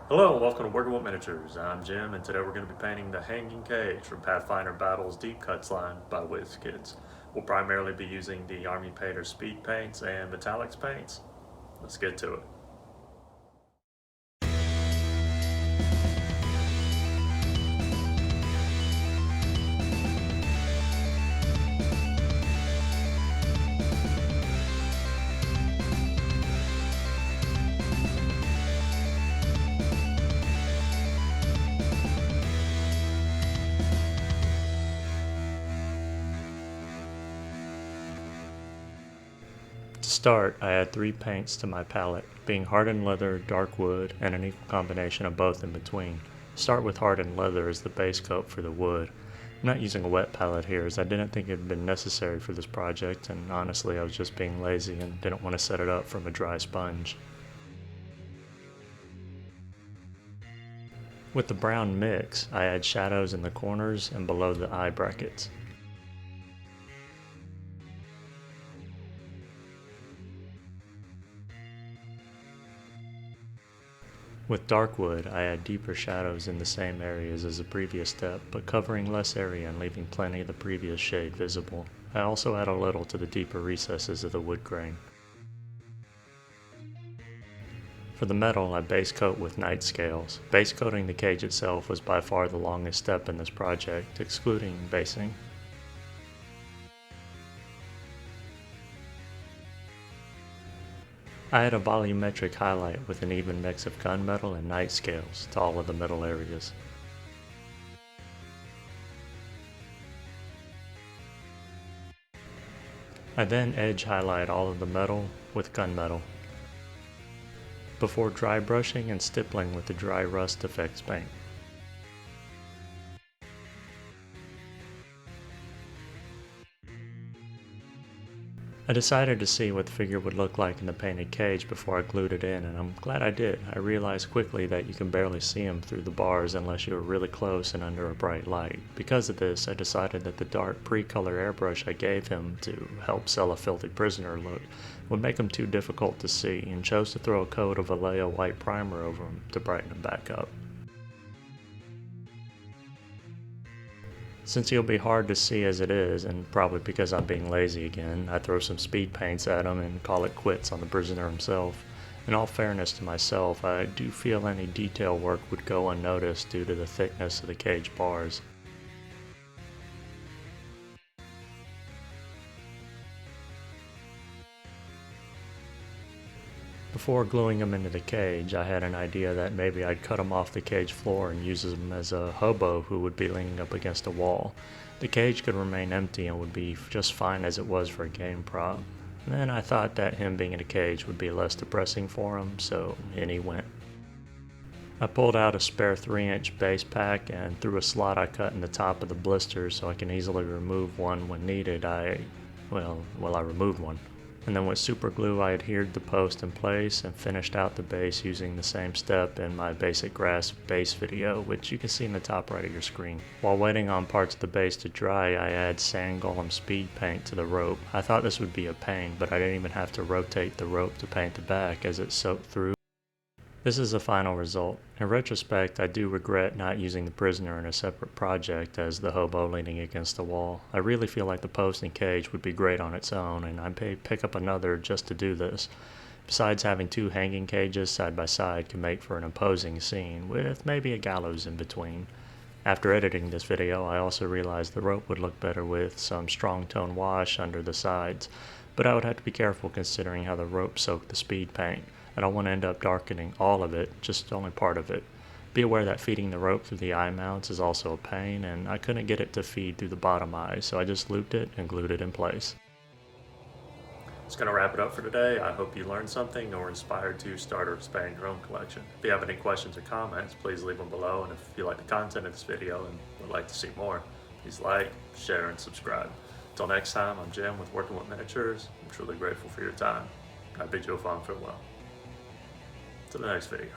Hello and welcome to Working with Miniatures. I'm Jim and today we're going to be painting the Hanging Cage from Pathfinder Battles Deep Cuts line by Wizkids. We'll primarily be using the Army Painter Speed Paints and Metallics paints. Let's get to it. To start, I add 3 paints to my palette, being hardened leather, dark wood, and an equal combination of both in between. Start with hardened leather as the base coat for the wood. I'm not using a wet palette here as I didn't think it had been necessary for this project, and honestly I was just being lazy and didn't want to set it up from a dry sponge. With the brown mix, I add shadows in the corners and below the eye brackets. With dark wood, I add deeper shadows in the same areas as the previous step, but covering less area and leaving plenty of the previous shade visible. I also add a little to the deeper recesses of the wood grain. For the metal, I base coat with night scales. Base coating the cage itself was by far the longest step in this project, excluding basing. I add a volumetric highlight with an even mix of gunmetal and night scales to all of the middle areas. I then edge highlight all of the metal with gunmetal, before dry brushing and stippling with the dry rust effects paint. I decided to see what the figure would look like in the painted cage before I glued it in, and I'm glad I did. I realized quickly that you can barely see him through the bars unless you are really close and under a bright light. Because of this, I decided that the dark pre-color airbrush I gave him to help sell a filthy prisoner look would make him too difficult to see, and chose to throw a coat of Vallejo white primer over him to brighten him back up. Since he'll be hard to see as it is, and probably because I'm being lazy again, I throw some speed paints at him and call it quits on the prisoner himself. In all fairness to myself, I do feel any detail work would go unnoticed due to the thickness of the cage bars. Before gluing him into the cage, I had an idea that maybe I'd cut him off the cage floor and use him as a hobo who would be leaning up against a wall. The cage could remain empty and would be just fine as it was for a game prop. Then I thought that him being in a cage would be less depressing for him, so in he went. I pulled out a spare 3-inch base pack, and through a slot I cut in the top of the blister so I can easily remove one when needed, I removed one. And then with super glue I adhered the post in place and finished out the base using the same step in my basic grass base video, which you can see in the top right of your screen. While waiting on parts of the base to dry, I add sand golem speed paint to the rope. I thought this would be a pain, but I didn't even have to rotate the rope to paint the back as it soaked through. This is the final result. In retrospect, I do regret not using the prisoner in a separate project as the hobo leaning against the wall. I really feel like the post and cage would be great on its own, and I may pick up another just to do this. Besides, having 2 hanging cages side by side can make for an imposing scene, with maybe a gallows in between. After editing this video, I also realized the rope would look better with some strong tone wash under the sides, but I would have to be careful considering how the rope soaked the speed paint. I don't want to end up darkening all of it, just only part of it. Be aware that feeding the rope through the eye mounts is also a pain, and I couldn't get it to feed through the bottom eye, so I just looped it and glued it in place. It's going to wrap it up for today. I hope you learned something or inspired to start or expand your own collection. If you have any questions or comments, please leave them below, and if you like the content of this video and would like to see more, please like, share, and subscribe. Until next time, I'm Jim with Working with Miniatures. I'm truly grateful for your time. I bid you a fond farewell. To the next video.